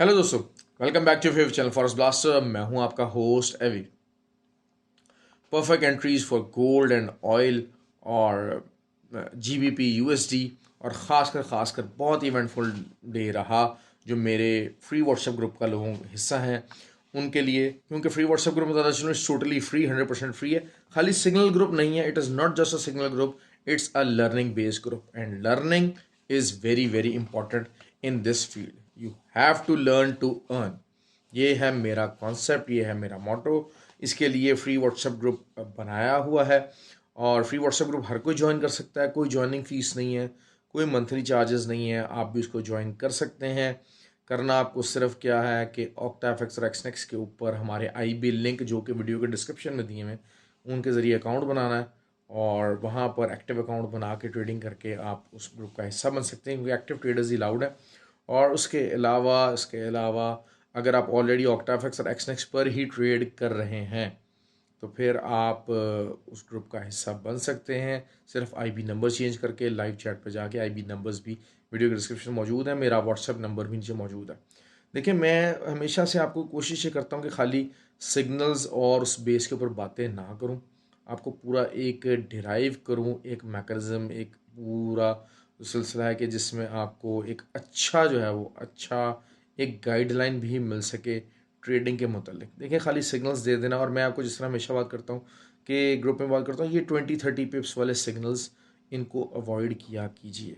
Hello दोस्तों, welcome back to favorite channel forest blaster. मैं हूं आपका host Avi. Perfect entries for gold and oil और जीबीपी यूएसडी और ख़ासकर बहुत इवेंटफुल डे रहा जो मेरे फ्री व्हाट्सएप ग्रुप का लोगों का हिस्सा हैं उनके लिए। क्योंकि फ्री व्हाट्सएप ग्रुप में चलूँ इट्स टोटली फ्री, 100% फ्री है। खाली सिग्नल ग्रुप नहीं है, it is not just a signal group, it's a learning based group and learning is very very important in this field. You have to learn to earn. ये है मेरा concept, ये है मेरा मोटो। इसके लिए फ्री व्हाट्सएप ग्रुप बनाया हुआ है और फ्री व्हाट्सएप ग्रुप हर कोई ज्वाइन कर सकता है। कोई ज्वाइनिंग फीस नहीं है, कोई मंथली चार्जेस नहीं है, आप भी उसको ज्वाइन कर सकते हैं। करना आपको सिर्फ क्या है कि ऑक्टाफिक्स और एक्सनेक्स के ऊपर हमारे आईबी लिंक जो कि वीडियो के डिस्क्रिप्शन में दिए हैं उनके ज़रिए अकाउंट बनाना है और वहाँ पर एक्टिव अकाउंट बना के ट्रेडिंग करके आप उस ग्रुप का हिस्सा बन सकते हैं, क्योंकि एक्टिव ट्रेडर्स ही अलाउड है। और इसके अलावा अगर आप ऑलरेडी ऑक्टाफिक्स और एक्सनेक्स पर ही ट्रेड कर रहे हैं तो फिर आप उस ग्रुप का हिस्सा बन सकते हैं, सिर्फ आईबी नंबर चेंज करके। लाइव चैट पर जाके आईबी नंबर्स भी वीडियो के डिस्क्रिप्शन में मौजूद है, मेरा व्हाट्सएप नंबर भी नीचे मौजूद है। देखिए, मैं हमेशा से आपको कोशिश ये करता हूँ कि खाली सिग्नल्स और उस बेस के ऊपर बातें ना करूँ, आपको पूरा एक डिराइव करूँ, एक मैकेनिज्म, एक पूरा सिलसिला है कि जिसमें आपको एक अच्छा जो है वो अच्छा एक गाइडलाइन भी मिल सके ट्रेडिंग के मतलब। देखिए, खाली सिग्नल्स दे देना, और मैं आपको जिस तरह हमेशा बात करता हूँ कि ग्रुप में बात करता हूँ, ये 20-30 पिप्स वाले सिग्नल्स इनको अवॉइड किया कीजिए।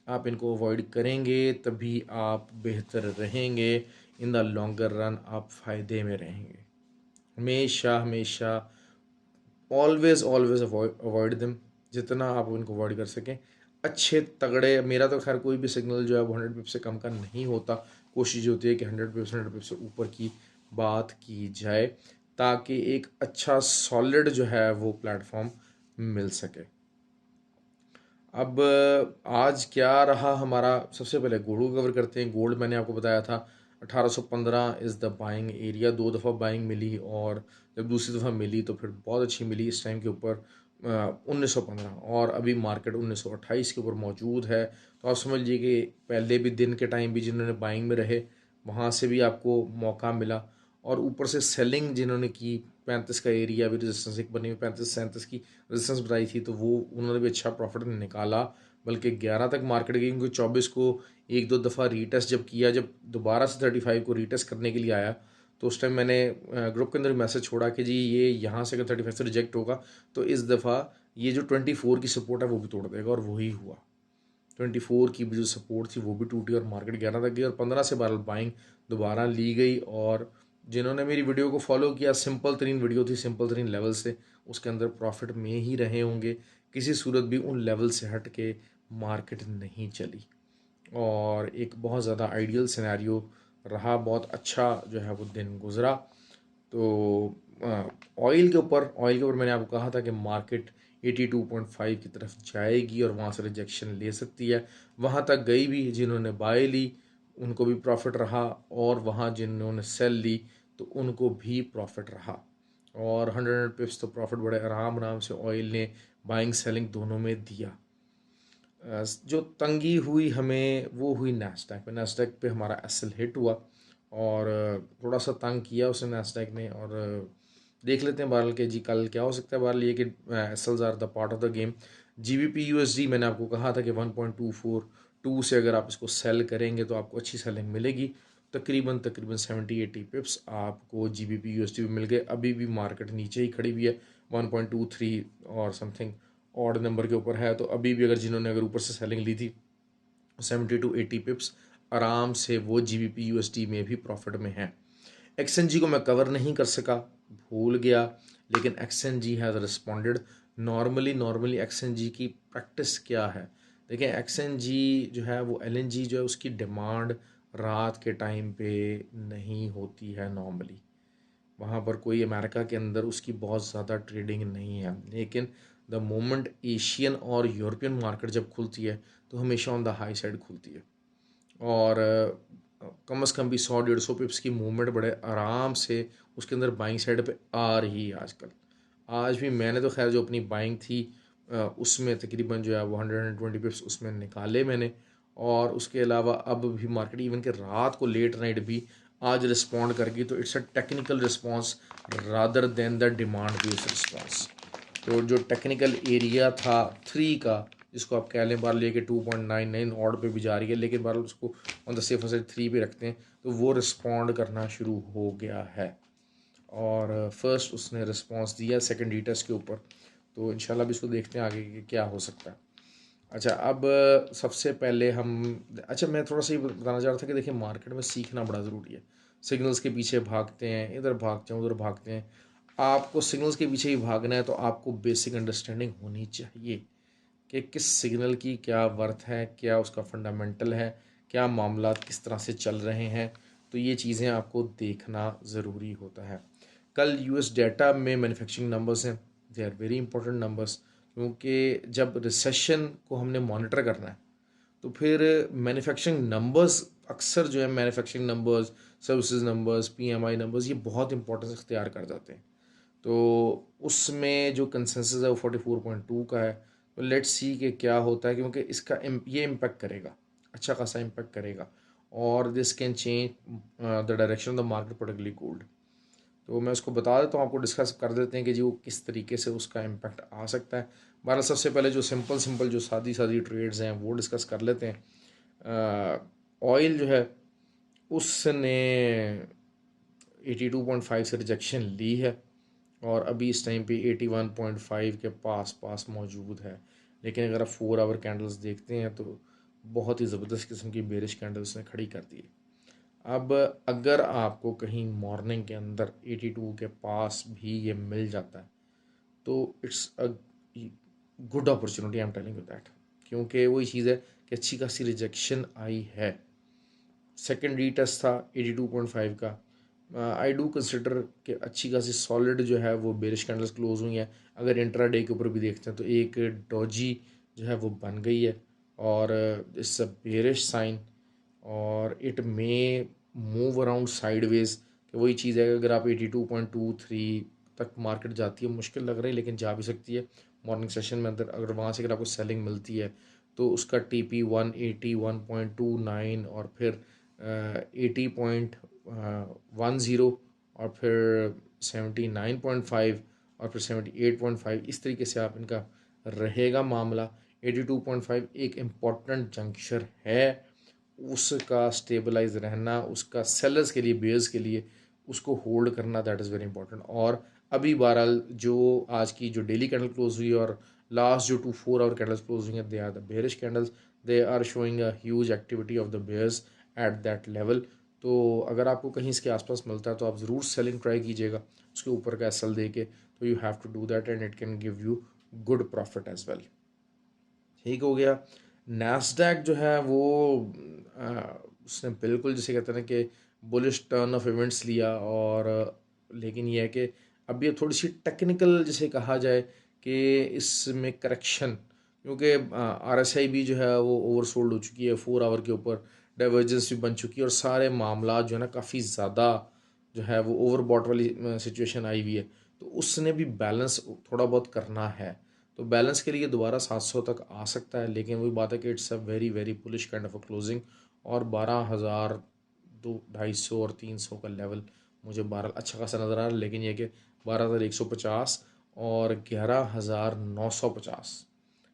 आप इनको अवॉइड करेंगे तभी आप बेहतर रहेंगे, इन द लॉन्गर रन आप फ़ायदे में रहेंगे। हमेशा हमेशा ऑलवेज ऑलवेज अवॉइड देम, जितना आप उनको अवॉइड कर सकें। अच्छे तगड़े, मेरा तो खैर कोई भी सिग्नल जो है वो 100 पिप से कम का नहीं होता। कोशिश होती है कि 100 पिप से ऊपर की बात की जाए ताकि एक अच्छा सॉलिड जो है वो प्लेटफॉर्म मिल सके। अब आज क्या रहा हमारा, सबसे पहले गोल्ड को कवर करते हैं। गोल्ड मैंने आपको बताया था 1815 इज़ द बाइंग एरिया। 2 दफ़ा बाइंग मिली और जब दूसरी दफ़ा मिली तो फिर बहुत अच्छी मिली इस टाइम के ऊपर 1915, और अभी मार्केट 1928 के ऊपर मौजूद है। तो आप समझ लीजिए कि पहले भी दिन के टाइम भी जिन्होंने बाइंग में रहे वहाँ से भी आपको मौका मिला, और ऊपर से सेलिंग जिन्होंने की 35 का एरिया भी रेजिस्टेंस एक बनी हुई 35-37 की रेजिस्टेंस बताई थी, तो वो उन्होंने भी अच्छा प्रॉफिट निकाला। बल्कि 11 तक मार्केट गई, क्योंकि 24 को एक दो दफ़ा रीटेस्ट जब किया, जब दोबारा से 35 को रीटेस्ट करने के लिए आया, तो उस टाइम मैंने ग्रुप के अंदर मैसेज छोड़ा कि जी ये यहाँ से अगर 35 से रिजेक्ट होगा तो इस दफ़ा ये जो 24 की सपोर्ट है वो भी तोड़ देगा, और वही हुआ। 24 की भी जो सपोर्ट थी वो भी टूटी और मार्केट 11 तक गई, और 15 से 12 बाइंग दोबारा ली गई। और जिन्होंने मेरी वीडियो को फॉलो किया, सिंपल तरीन वीडियो थी, सिंपल तरीन लेवल से, उसके अंदर प्रॉफिट में ही रहे होंगे। किसी सूरत भी उन लेवल से हट के मार्केट नहीं चली, और एक बहुत ज़्यादा आइडियल सिनेरियो रहा, बहुत अच्छा जो है वो दिन गुजरा। तो ऑयल के ऊपर मैंने आपको कहा था कि मार्केट 82.5 की तरफ जाएगी और वहाँ से रिजेक्शन ले सकती है। वहाँ तक गई भी, जिन्होंने बाय ली उनको भी प्रॉफिट रहा, और वहाँ जिन्होंने सेल ली तो उनको भी प्रॉफिट रहा। और 100 पिप्स तो प्रॉफिट बड़े आराम आराम से ऑयल ने बाइंग सेलिंग दोनों में दिया। जो तंगी हुई हमें वो हुई नैस्डैक पे हमारा एसएल हिट हुआ, और थोड़ा सा तंग किया उसने नैस्डैक ने। और देख लेते हैं बहरहाल के जी कल क्या हो सकता है। बहरहाल ये कि SLs are the part of the game. GBP USD मैंने आपको कहा था कि 1.242 से अगर आप इसको सेल करेंगे तो आपको अच्छी सेलिंग मिलेगी। तकरीबन तकरीबन 70-80 पिप्स आपको जीबीपी यूएसडी में मिल गए। अभी भी मार्केट नीचे ही खड़ी हुई है, 1.23 और समथिंग ऑड नंबर के ऊपर है। तो अभी भी अगर जिन्होंने अगर ऊपर से सेलिंग ली थी 70-80 पिप्स आराम से वो जीबीपी यूएसडी में भी प्रॉफिट में है। एक्सएनजी को मैं कवर नहीं कर सका, भूल गया, लेकिन एक्सएनजी हैज़ रिस्पॉन्डेड। नॉर्मली एक्सएनजी की प्रैक्टिस क्या है, देखिए एक्सएनजी जो है वो एलएनजी जो है उसकी डिमांड रात के टाइम पे नहीं होती है नॉर्मली। वहाँ पर कोई अमेरिका के अंदर उसकी बहुत ज़्यादा ट्रेडिंग नहीं है, लेकिन द मोमेंट एशियन और यूरोपियन मार्केट जब खुलती है तो हमेशा ऑन द हाई साइड खुलती है। और कम से कम भी 100-150 पिप्स की मूवमेंट बड़े आराम से उसके अंदर बाइंग साइड पे आ रही है आजकल। आज भी मैंने तो खैर जो अपनी बाइंग थी उसमें तकरीबन जो है वो 120 पिप्स उसमें निकाले मैंने, और उसके अलावा अब भी मार्केट इवन के रात को लेट नाइट भी आज रिस्पॉन्ड करगी, तो it's a technical response rather than the demand based response. तो जो टेक्निकल एरिया था 3 का, जिसको आप कह लें बार लेके 2.99 ऑड पे भी जा रही है, लेकिन बार उसको ऑन द सेफर साइड 3 पे रखते हैं, तो वो रिस्पॉन्ड करना शुरू हो गया है। और फर्स्ट उसने रिस्पॉन्स दिया सेकंड रीटेस्ट के ऊपर, तो इंशाल्लाह भी इसको देखते हैं आगे कि क्या हो सकता है। अच्छा, अब सबसे पहले अच्छा मैं थोड़ा सा ये बताना चाह रहा था कि देखिए मार्केट में सीखना बड़ा ज़रूरी है। सिग्नल्स के पीछे भागते हैं, इधर भागते हैं उधर भागते हैं। आपको सिग्नल्स के पीछे ही भागना है तो आपको बेसिक अंडरस्टैंडिंग होनी चाहिए कि किस सिग्नल की क्या वर्थ है, क्या उसका फंडामेंटल है, क्या मामला किस तरह से चल रहे हैं। तो ये चीज़ें आपको देखना ज़रूरी होता है। कल यूएस डेटा में मैन्युफैक्चरिंग नंबर्स हैं, they are very important numbers, क्योंकि जब रिसेशन को हमने मॉनिटर करना है तो फिर मैन्युफैक्चरिंग नंबर्स अक्सर जो है manufacturing numbers, services numbers, PMI numbers, ये बहुत इंपॉर्टेंस इख्तियार कर जाते हैं। तो उसमें जो कंसेंसस है वो 44.2 का है। तो लेट्स सी कि क्या होता है, क्योंकि इसका ये इम्पैक्ट करेगा, अच्छा खासा इम्पैक्ट करेगा, और this can change the direction of the market particularly gold. तो मैं उसको बता देता हूँ, आपको डिस्कस कर देते हैं कि जी वो किस तरीके से उसका इम्पैक्ट आ सकता है। बहरहाल सबसे पहले जो सिंपल सिंपल जो सादी सादी ट्रेड्स हैं वो डिस्कस कर लेते हैं। ऑयल जो है उसने 82.5 से रिजेक्शन ली है और अभी इस टाइम पे 81.5 के पास पास मौजूद है। लेकिन अगर आप 4 आवर कैंडल्स देखते हैं तो बहुत ही ज़बरदस्त किस्म की बेरिश कैंडल्स ने खड़ी कर दी है। अब अगर आपको कहीं मॉर्निंग के अंदर 82 के पास भी ये मिल जाता है तो it's a good opportunity, I am telling you that, क्योंकि वही चीज़ है कि अच्छी खासी रिजेक्शन आई है। सेकेंड रीटेस्ट था 82.5 का। आई डू कंसिडर कि अच्छी खासी सॉलिड जो है वो बेरिश कैंडल्स क्लोज हुई हैं। अगर इंट्रा डे के ऊपर भी देखते हैं तो एक डॉजी जो है वो बन गई है और इट्स अ बेरिश साइन, और it may move around sideways. कि वही चीज़ है कि अगर आप 82.23 तक मार्केट जाती है, मुश्किल लग रही है लेकिन जा भी सकती है मॉर्निंग सेशन में अंदर। अगर वहाँ से अगर आपको सेलिंग मिलती है तो उसका TP 181.29 और फिर 80.10 और फिर 79.5 और फिर 78.5, इस तरीके से आप इनका रहेगा मामला। 82.5 एक इम्पॉर्टेंट जंक्शन है, उसका स्टेबलाइज रहना, उसका सेलर्स के लिए, बेयर्स के लिए उसको होल्ड करना, दैट इज़ वेरी इंपॉर्टेंट। और अभी बहरहाल जो आज की जो डेली कैंडल क्लोज हुई और लास्ट जो 4 आवर कैंडल्स क्लोज हुई हैं, they are the bearish candles, they are showing a huge activity of the bears at that level. तो अगर आपको कहीं इसके आसपास मिलता है तो आप ज़रूर सेलिंग ट्राई कीजिएगा उसके ऊपर का एसल दे के। तो you have to do that and it can give you good profit as well. ठीक हो गया। नैस्डैक जो है वो उसने बिल्कुल जिसे कहते हैं ना कि बुलिश टर्न ऑफ इवेंट्स लिया, और लेकिन ये है कि अब ये थोड़ी सी टेक्निकल जिसे कहा जाए कि इसमें करेक्शन, क्योंकि RSI भी जो है वो ओवरसोल्ड हो चुकी है, 4 आवर के ऊपर डाइवर्जेंस भी बन चुकी है और सारे मामला जो है ना काफ़ी ज़्यादा जो है वो ओवरबॉट वाली सिचुएशन आई हुई है। तो उसने भी बैलेंस थोड़ा बहुत करना है। तो बैलेंस के लिए दोबारा 700 तक आ सकता है, लेकिन वही बात है कि it's a very very police kind of a closing. और 12,000 250 और 300 का लेवल मुझे 12 अच्छा खासा नज़र आ रहा है, लेकिन यह कि 12,150 और 11,950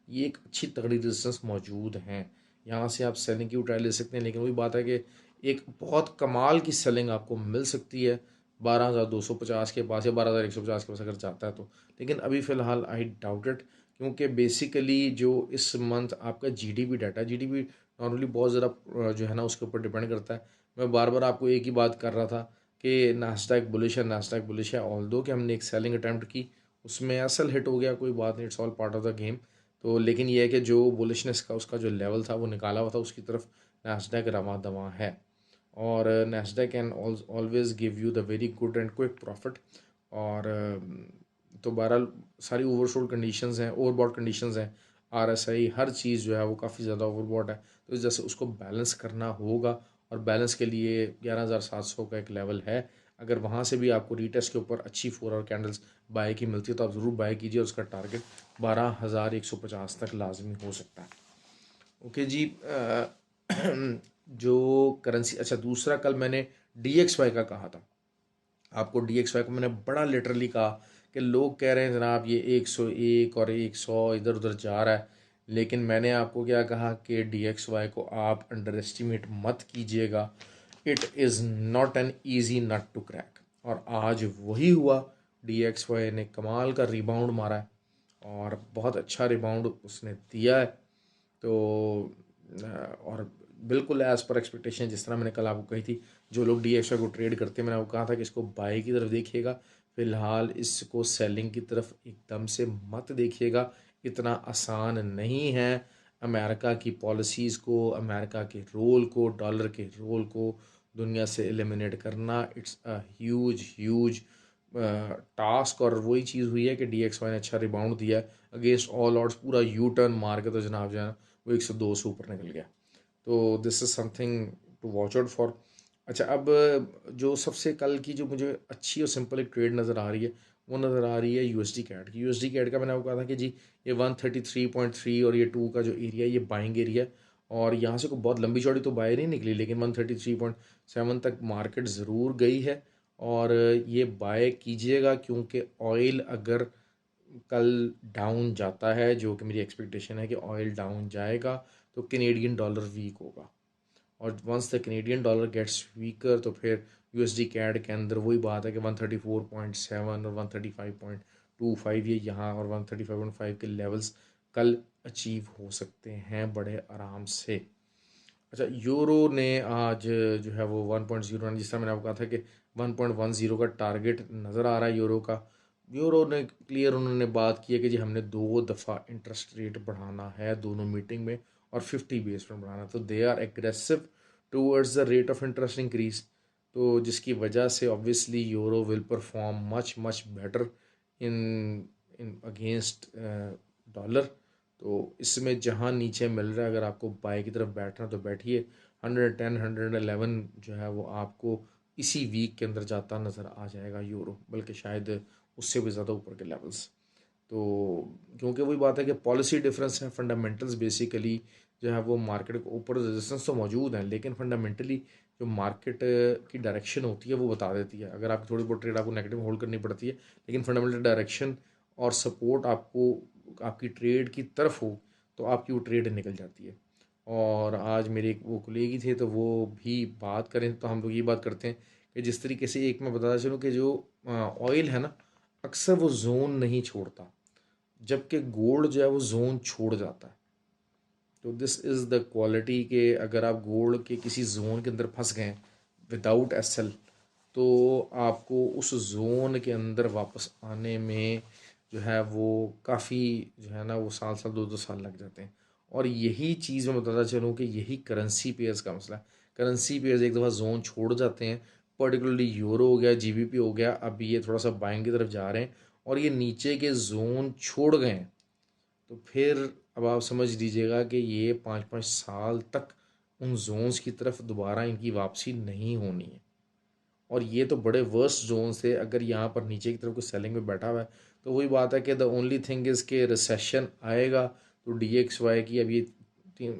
ये एक अच्छी तगड़ी रेजिस्टेंस मौजूद हैं। यहाँ से आप सेलिंग की ट्रायल ले सकते हैं, लेकिन वही बात है कि एक बहुत कमाल की सेलिंग आपको मिल सकती है 12,250 के पास या 12,150 के पास अगर जाता है तो। लेकिन अभी फ़िलहाल आई डाउट इट, क्योंकि बेसिकली जो इस मंथ आपका GDP डाटा, GDP नॉर्मली बहुत ज़्यादा जो है ना उसके ऊपर डिपेंड करता है। मैं बार बार आपको एक ही बात कर रहा था कि नास्डैक बुलिश है, नास्डैक बुलिश है, ऑल्दो कि हमने एक सेलिंग अटैम्प्ट की, उसमें असल हिट हो गया, कोई बात नहीं, it's all part of the game. तो लेकिन ये है कि जो बुलिशनेस का उसका जो लेवल था वो निकाला हुआ था, उसकी तरफ नास्डैक रवा दवा है। और Nasdaq can always give you the very good and quick profit. और तो बहरहाल सारी ओवरसोल्ड कंडीशंस हैं, ओवरबॉट कंडीशंस हैं, RSI हर चीज़ जो है वो काफ़ी ज़्यादा ओवरबॉट है। तो इस वजह से उसको बैलेंस करना होगा, और बैलेंस के लिए 11,700 का एक लेवल है। अगर वहाँ से भी आपको रीटेस्ट के ऊपर अच्छी 4 आवर कैंडल्स बाय की मिलती है तो आप ज़रूर बाय कीजिए, और उसका टारगेट 12,150 तक लाजमी हो सकता है। ओके जी। जो करेंसी, अच्छा दूसरा कल मैंने DXY का कहा था आपको। DXY को मैंने बड़ा लिटरली कहा कि लोग कह रहे हैं जनाब ये 101 और 100 इधर उधर जा रहा है, लेकिन मैंने आपको क्या कहा कि DXY को आप अंडर एस्टिमेट मत कीजिएगा। It is not an easy nut to crack, और आज वही हुआ। DXY ने कमाल का रिबाउंड मारा है और बहुत अच्छा रिबाउंड उसने दिया है। तो और बिल्कुल एज़ पर एक्सपेक्टेशन, जिस तरह मैंने कल आपको कही थी, जो लोग DXY को ट्रेड करते हैं, मैंने आपको कहा था कि इसको बाय की तरफ देखिएगा, फ़िलहाल इसको सेलिंग की तरफ एकदम से मत देखिएगा, इतना आसान नहीं है अमेरिका की पॉलिसीज़ को, अमेरिका के रोल को, डॉलर के रोल को दुनिया से एलिमिनेट करना। It's a huge huge task, और वही चीज़ हुई है कि DXY ने अच्छा रिबाउंड दिया अगेंस्ट ऑल ऑड्स, पूरा यू टर्न मार के तो जनाब जो है वो 102 से ऊपर निकल गया। तो this is something to watch out for. अच्छा, अब जो सबसे कल की जो मुझे अच्छी और सिंपल एक ट्रेड नज़र आ रही है, वो नज़र आ रही है USD कैड की। USD कैड का मैंने आपको कहा था कि जी ये 133.3 और ये 2 का जो एरिया है ये बाइंग एरिया है, और यहाँ से कोई बहुत लंबी चौड़ी तो बाय नहीं निकली, लेकिन 133.7 तक मार्केट ज़रूर गई है, और ये बाय कीजिएगा, क्योंकि ऑयल अगर कल डाउन जाता है, जो कि मेरी एक्सपेक्टेशन है कि ऑयल डाउन जाएगा, तो कैनेडियन डॉलर वीक होगा, और once the Canadian dollar gets weaker तो फिर USD कैड के अंदर वही बात है कि 134.7 और 135.25 ये यहाँ और 135.5 के लेवल्स कल अचीव हो सकते हैं बड़े आराम से। अच्छा, यूरो ने आज जो है वो 1.09, जिस तरह मैंने आपको कहा था कि 1.10 का टारगेट नज़र आ रहा है यूरो का। यूरो ने क्लियर उन्होंने बात की है कि जी हमने 2 दफ़ा इंटरेस्ट रेट बढ़ाना है दोनों मीटिंग में, और 50 बेस पॉइंट बढ़ाना, तो they are aggressive towards the rate of interest increase. तो जिसकी वजह से obviously euro will perform much much better in in against dollar. तो इसमें जहाँ नीचे मिल रहा है, अगर आपको बाय की तरफ बैठना तो बैठिए। 110 111 जो है वो आपको इसी वीक के अंदर जाता नज़र आ जाएगा यूरो, बल्कि शायद उससे भी ज़्यादा ऊपर के लेवल्स। तो क्योंकि वही बात है कि पॉलिसी डिफरेंस है, फंडामेंटल्स बेसिकली जो है वो मार्केट के ऊपर रेजिस्टेंस तो मौजूद हैं, लेकिन फंडामेंटली जो मार्केट की डायरेक्शन होती है वो बता देती है। अगर आप थोड़ी बहुत ट्रेड आपको नेगेटिव होल्ड करनी पड़ती है, लेकिन फंडामेंटल डायरेक्शन और सपोर्ट आपको आपकी ट्रेड की तरफ हो, तो आपकी वो ट्रेड निकल जाती है। और आज मेरे एक वो कोलीग थे, तो वो भी बात करें तो हम लोग ये बात करते हैं कि जिस तरीके से, एक मैं बताता चलूँ कि जो ऑयल है ना, अक्सर वो जोन नहीं छोड़ता, जबकि गोल्ड जो है वो जोन छोड़ जाता है। तो दिस इज़ द क्वालिटी के अगर आप गोल्ड के किसी जोन के अंदर फंस गए विदाउट एसएल, तो आपको उस जोन के अंदर वापस आने में जो है वो काफ़ी जो है ना वो साल साल 2 2 साल लग जाते हैं। और यही चीज़ मैं बताता चलूँ कि यही करेंसी पेयर्स का मसला है। करेंसी पेयर्स एक दफ़ा जोन छोड़ जाते हैं, पर्टिकुलरली यूरो हो गया, GBP हो गया, अब ये थोड़ा सा बाइंग की तरफ जा रहे हैं और ये नीचे के जोन छोड़ गए हैं, तो फिर अब आप समझ लीजिएगा कि ये 5 5 साल तक उन जोन्स की तरफ दोबारा इनकी वापसी नहीं होनी है। और ये तो बड़े वर्स्ट जोन से, अगर यहाँ पर नीचे की तरफ कोई सेलिंग में बैठा हुआ है, तो वही बात है कि द ओनली थिंग इज़ के रिसेशन आएगा, तो DXY की अब ये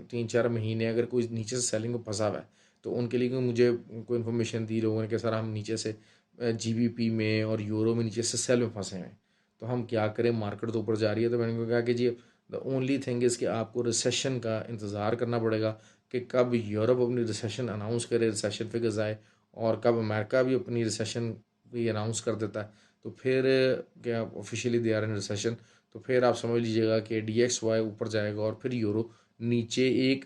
3 4 महीने अगर कोई नीचे से सेलिंग में फंसा हुआ है, तो उनके लिए कोई मुझे कोई इन्फॉर्मेशन दी लोगों ने कि सर हम नीचे से GBP में और यूरो में नीचे से सेल में फंसे हैं, तो हम क्या करें, मार्केट तो ऊपर जा रही है। तो मैंने उनको कहा कि जी द ओनली थिंग इज़ कि आपको रिसेशन का इंतज़ार करना पड़ेगा कि कब यूरोप अपनी रिसेशन अनाउंस करे, रिसेशन फिगर्स आए, और कब अमेरिका भी अपनी रिसेशन भी अनाउंस कर देता है, तो फिर क्या officially they are in recession, तो फिर आप समझ लीजिएगा कि DXY ऊपर जाएगा और फिर यूरो नीचे एक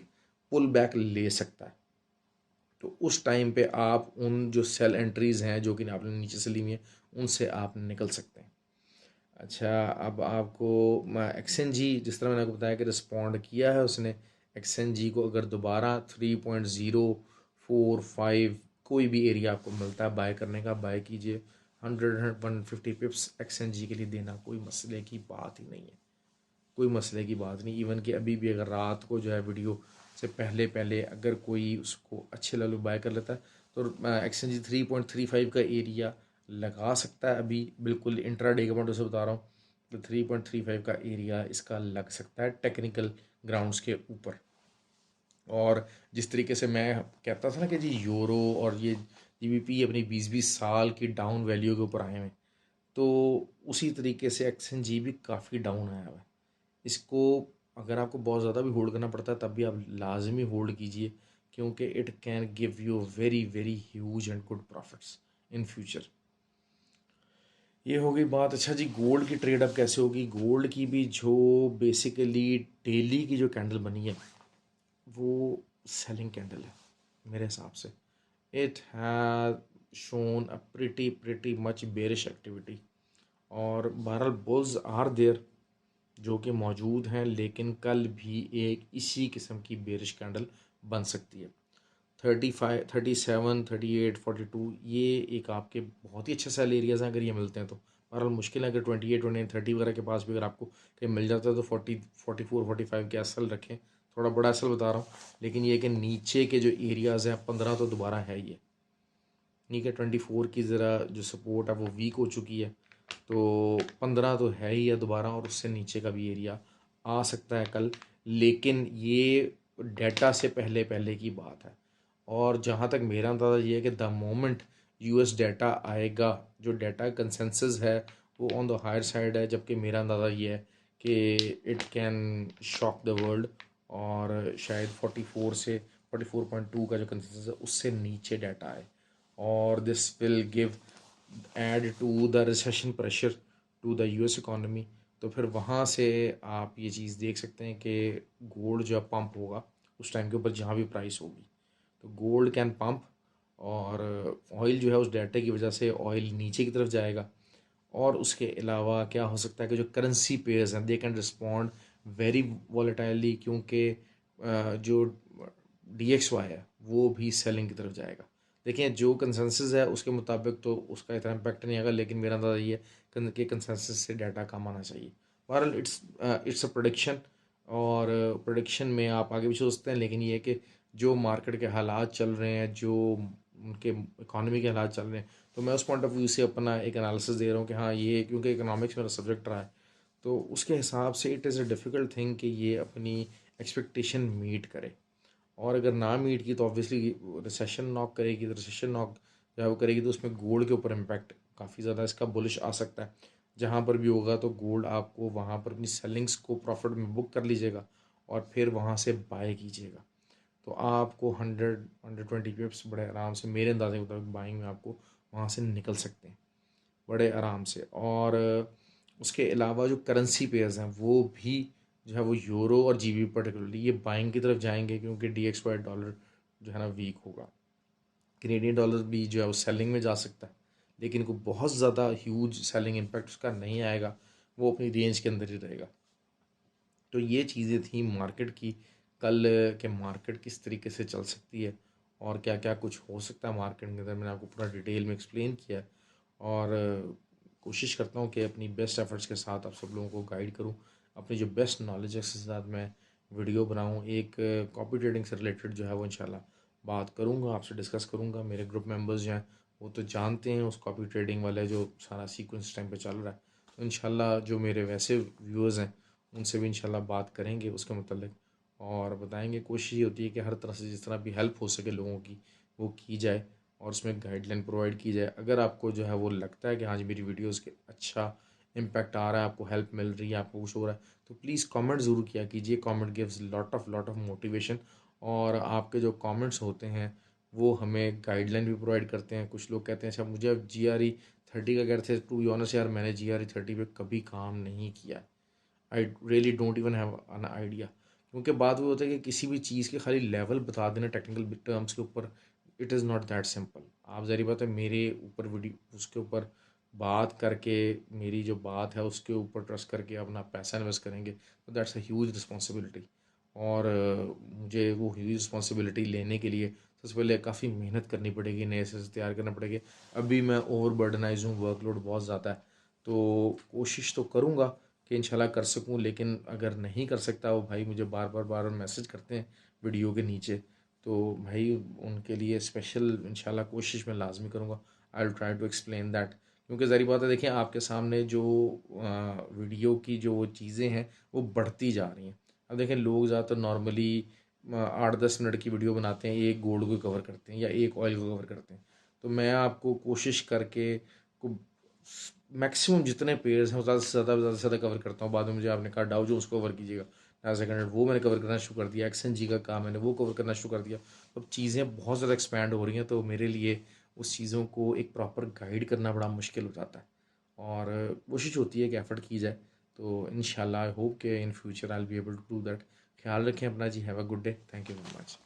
पुल बैक ले सकता है। तो उस टाइम पे आप उन जो सेल एंट्रीज़ हैं जो कि आपने नीचे से ली हुई हैं, उनसे आप निकल सकते हैं। अच्छा, अब आपको एक्सएनजी, जिस तरह मैंने आपको बताया कि रिस्पॉन्ड किया है उसने, एक्सएनजी को अगर दोबारा 3.045 कोई भी एरिया आपको मिलता है बाय करने का, बाय कीजिए। 100 150 पिप्स एक्सएनजी के लिए देना कोई मसले की बात ही नहीं है, कोई मसले की बात नहीं। इवन कि अभी भी अगर रात को जो है वीडियो से पहले पहले अगर कोई उसको अच्छे लेवल बाय कर लेता है, तो एक्सचेंज 3.35 का एरिया लगा सकता है। अभी बिल्कुल इंट्राडे का पॉइंट से बता रहा हूँ, तो 3.35 का एरिया इसका लग सकता है टेक्निकल ग्राउंड्स के ऊपर। और जिस तरीके से मैं कहता था ना कि जी यूरो और ये जीबीपी अपनी 20-20 साल की डाउन वैल्यू के ऊपर आए हैं, तो उसी तरीके से एक्सचेंज भी काफ़ी डाउन आया हुआ है। इसको अगर आपको बहुत ज़्यादा भी होल्ड करना पड़ता है तब भी आप लाजमी होल्ड कीजिए, क्योंकि it can give you very very huge and good profits in future. ये हो गई बात। अच्छा जी, गोल्ड की ट्रेड अब कैसे होगी? गोल्ड की भी जो बेसिकली डेली की जो कैंडल बनी है वो सेलिंग कैंडल है मेरे हिसाब से। It has shown a pretty much bearish activity, और बहरहाल बुल्स आर देयर जो कि मौजूद हैं, लेकिन कल भी एक इसी किस्म की बेरिश कैंडल बन सकती है। 35, 37, 38, 42 ये एक आपके बहुत ही अच्छे सेल एरियाज़ हैं अगर ये मिलते हैं तो। बहरहाल मुश्किल है, अगर 28, 29, 30 वगैरह के पास भी अगर आपको कहीं मिल जाता है तो 40, 44, 45 के एसल रखें। थोड़ा बड़ा एसल बता रहा हूँ, लेकिन ये कि नीचे के जो एरियाज़ हैं 15 तो दोबारा है ही है। ठीक है, 24 की ज़रा जो सपोर्ट है वो वीक हो चुकी है, तो 15 तो है ही है दोबारा, और उससे नीचे का भी एरिया आ सकता है कल। लेकिन ये डेटा से पहले पहले की बात है, और जहाँ तक मेरा अंदाज़ा ये है कि द मोमेंट यूएस डाटा आएगा, जो डाटा कंसेंसस है वो ऑन द हायर साइड है, जबकि मेरा अंदाज़ा ये है कि it can shock the world, और शायद 44 से 44.2 का जो कंसेंसस है उससे नीचे डाटा आए, और this will give aid to the recession pressure to the US economy. तो फिर वहाँ से आप ये चीज़ देख सकते हैं कि गोल्ड जो पंप होगा उस टाइम के ऊपर जहाँ भी प्राइस होगी, तो गोल्ड कैन पंप, और ऑयल जो है उस डाटा की वजह से ऑयल नीचे की तरफ जाएगा। और उसके अलावा क्या हो सकता है कि जो करेंसी पेयर्स हैं दे कैन रिस्पॉन्ड वेरी वॉलेटाइली, क्योंकि जो DXY है वो भी सेलिंग की तरफ जाएगा। देखिए, जो कंसेंसस है उसके मुताबिक तो उसका इतना इम्पैक्ट नहीं आएगा, लेकिन मेरा अंदाज़ा ये है कि कंसेंसस से डाटा कम आना चाहिए। बहरहाल इट्स अ प्रोडिक्शन, और प्रोडिक्शन में आप आगे भी सोचते हैं, लेकिन ये है कि जो मार्केट के हालात चल रहे हैं, जो उनके इकॉनमी के हालात चल रहे हैं, तो मैं उस पॉइंट ऑफ व्यू से अपना एक एनालिसिस दे रहा हूँ कि हाँ, ये क्योंकि इकोनॉमिक्स मेरा सब्जेक्ट रहा है, तो उसके हिसाब से it is a difficult thing कि ये अपनी एक्सपेक्टेशन मीट करे। और अगर ना मीट की तो ऑब्वियसली रिसेशन नॉक करेगी, तो रिसेशन नॉक जब वो करेगी तो उसमें गोल्ड के ऊपर इम्पैक्ट काफ़ी ज़्यादा इसका बुलिश आ सकता है। जहाँ पर भी होगा तो गोल्ड आपको वहाँ पर अपनी सेलिंग्स को प्रॉफिट में बुक कर लीजिएगा, और फिर वहाँ से बाय कीजिएगा, तो आपको 100-120 पिप्स बड़े आराम से, मेरे अंदाजे के मुताबिक बाइंग में आपको वहाँ से निकल सकते हैं बड़े आराम से। और उसके अलावा जो करेंसी पेयर्स हैं वो भी जो है वो यूरो और जीबी पर्टिकुलरली ये बाइंग की तरफ जाएंगे, क्योंकि DXY डॉलर जो है ना वीक होगा। कैनेडियन डॉलर भी जो है वो सेलिंग में जा सकता है, लेकिन कोई बहुत ज़्यादा ह्यूज सेलिंग इम्पैक्ट उसका नहीं आएगा, वो अपनी रेंज के अंदर ही रहेगा। तो ये चीज़ें थी मार्केट की। कल के मार्केट किस तरीके से चल सकती है और क्या क्या कुछ हो सकता है मार्केट के अंदर, मैंने आपको पूरा डिटेल में एक्सप्लेन किया है। और कोशिश करता हूँ कि अपनी बेस्ट एफर्ट्स के साथ आप सब लोगों को गाइड करूँ, अपनी जो बेस्ट नॉलेज है उसके साथ मैं वीडियो बनाऊँ। एक कॉपी ट्रेडिंग से रिलेटेड जो है वो इंशाल्लाह बात करूँगा, आपसे डिस्कस करूँगा। मेरे ग्रुप मेंबर्स जो हैं वो तो जानते हैं उस कॉपी ट्रेडिंग वाले जो सारा सीक्वेंस टाइम पे चल रहा है, तो इंशाल्लाह जो मेरे वैसे व्यूअर्स हैं उनसे भी इंशाल्लाह बात करेंगे उसके मतलब, और बताएंगे। कोशिश ये होती है कि हर तरह से जिस तरह भी हेल्प हो सके लोगों की वो की जाए, और उसमें गाइडलाइन प्रोवाइड की जाए। अगर आपको जो है वो लगता है कि हाँ जी मेरी वीडियोज़ के अच्छा इम्पैक्ट आ रहा है, आपको हेल्प मिल रही है, आपको कुछ हो रहा है, तो प्लीज़ कमेंट ज़रूर किया कीजिए। Comment gives lot of motivation, और आपके जो कमेंट्स होते हैं वो हमें गाइडलाइन भी प्रोवाइड करते हैं। कुछ लोग कहते हैं अच्छा मुझे अब GRE 30 का कह रहे थे, टू बी ऑनेस्ट यार मैंने GRE 30 पे कभी काम नहीं किया। I really don't even have an idea, क्योंकि बात वो होता है कि किसी भी चीज़ के खाली लेवल बता देना टेक्निकल टर्म्स के ऊपर, it is not that simple. आप ज़री बात है मेरे ऊपर वीडियो उसके ऊपर बात करके, मेरी जो बात है उसके ऊपर ट्रस्ट करके अपना पैसा इन्वेस्ट करेंगे, तो दैट्स अ ह्यूज रिस्पॉन्सिबिलिटी। और मुझे वो ह्यूज रिस्पॉन्सिबिलिटी लेने के लिए सबसे पहले काफ़ी मेहनत करनी पड़ेगी, नए से तैयार करना पड़ेगा। अभी मैं ओवर बर्डनाइज हूँ, वर्कलोड बहुत ज़्यादा है, तो कोशिश तो करूँगा कि इंशाल्लाह कर सकूं, लेकिन अगर नहीं कर सकता वो भाई मुझे बार बार मैसेज करते हैं वीडियो के नीचे, तो भाई उनके लिए स्पेशल इंशाल्लाह कोशिश मैं लाजमी करूँगा। I will try to explain that, क्योंकि ज़री बात है देखिए आपके सामने जो वीडियो की जो चीज़ें हैं वो बढ़ती जा रही हैं। अब देखें लोग ज़्यादातर नॉर्मली 8-10 मिनट की वीडियो बनाते हैं, एक गोल्ड को कवर करते हैं या एक ऑयल को कवर करते हैं। तो मैं आपको कोशिश करके को मैक्सिमम जितने पेयर्स हैं वो ज़्यादा से ज़्यादा कवर करता हूँ। बाद में मुझे आपने कहा डाउ जोन्स को कवर कीजिएगा, नास्डैक वो मैंने कवर करना शुरू कर दिया, एक्सएनजी का काम मैंने वो कवर करना शुरू कर दिया। अब चीज़ें बहुत ज़्यादा एक्सपैंड हो रही हैं, तो मेरे लिए उस चीज़ों को एक प्रॉपर गाइड करना बड़ा मुश्किल हो जाता है, और कोशिश होती है कि एफ़र्ट की जाए। तो इंशाल्लाह आई होप कि in future I will be able to do that. ख्याल रखें अपना जी। Have a good day. Thank you very much.